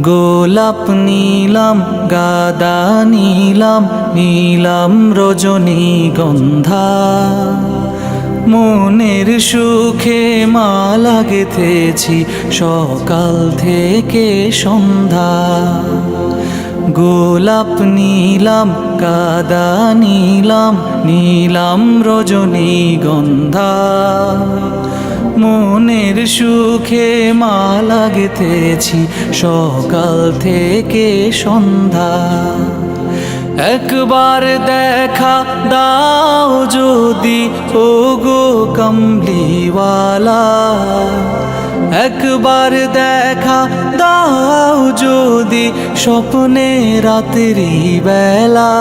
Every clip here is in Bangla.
গোলাপ নীলাম গাদা নীলাম নীলাম রজনীগন্ধা, মনের সুখে মালা গেঁথেছি সকাল থেকে সন্ধ্যা। গোলাপ নীলাম গাদা নীলাম নীলাম রজনীগন্ধা, মনের সুখে মালা গেঁথেছি সকাল থেকে সন্ধ্যা। একবার দেখা দাও যদি ওগো কামলিওয়ালা, একবার দেখা দাও যদি স্বপ্নে রাত্রি বেলা,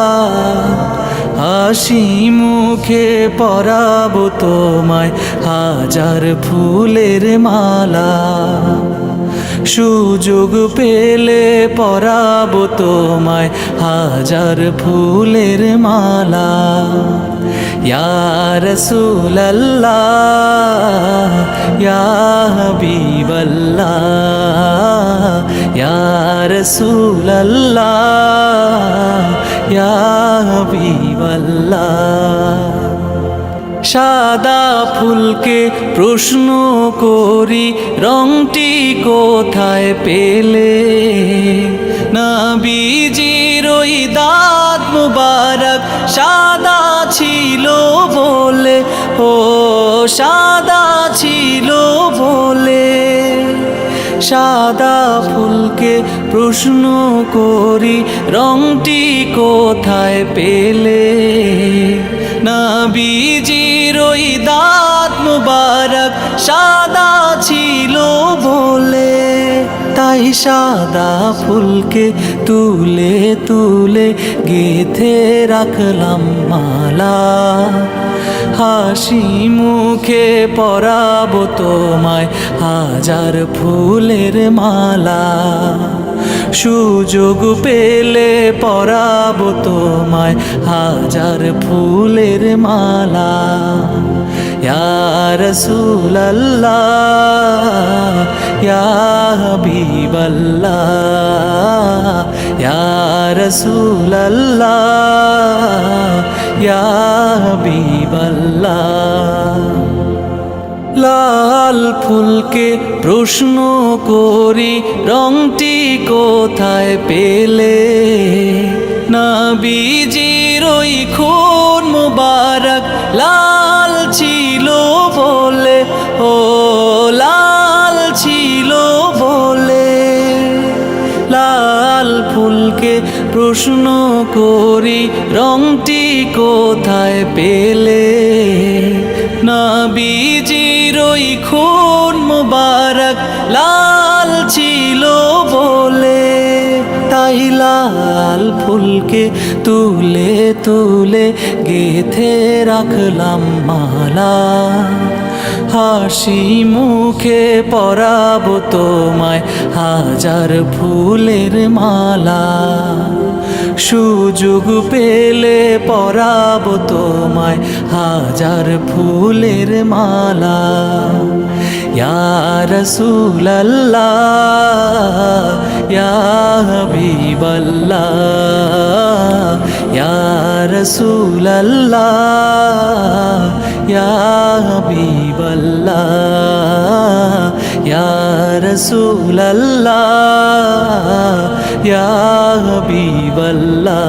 হাসি মুখে পরাবো তোমায় হাজার ফুলের মালা। সুযোগ পেলে পরাবো তোমায় হাজার ফুলের মালা। ইয়া রাসূলাল্লাহ ইয়া হাবিবাল্লাহ, ইয়া রাসূলাল্লাহ ইয়া হাবিবাল্লাহ। সাদা ফুলকে প্রশ্ন করি রংটি কোথায় পেলে, নবীজির ওই দাঁত মুবারক সাদা ছিল বলে, ও সাদা ছিল বলে। সাদা ফুলকে প্রশ্ন করি রংটি কোথায় পেলে, নবীজির ওই দাঁত মুবারক সাদা ছিল বলে। তাই সাদা ফুলকে তুলে তুলে গেঁথে রাখলাম মালা, হাসি মুখে পরাবো তোমায় হাজার ফুলের মালা। সুযোগ পেলে পরাবো তোমায় হাজার ফুলের মালা। ইয়া রাসূলাল্লাহ ইয়া হাবিবাল্লাহ, ইয়া রাসূলাল্লাহ ইয়া হাবিবাল্লাহ। লাল ফুলকে প্রশ্ন করি রংটি কোথায় পেলে, নবীজির ওই খুন মুবারক লাল ছিল বলে, ও লাল ছিল বলে। লাল ফুলকে প্রশ্ন করি রংটি কোথায় পেলে, নবীজির ওই খুন মুবারক লাল ছিল বলে। তাই লাল ফুলকে তুলে তুলে গেঁথে রাখলাম মালা, হাসি মুখে পরাবো তোমায় হাজার ফুলের মালা। সুযোগ পেলে পরাবো তোমায় হাজার ফুলের মালা। ইয়া রাসূলাল্লাহ ইয়া হাবিবাল্লাহ, ইয়া রাসূলাল্লাহ ইয়া হাবিবাল্লাহ, ইয়া রাসূলাল্লাহ ইয়া হাবিবাল্লাহ।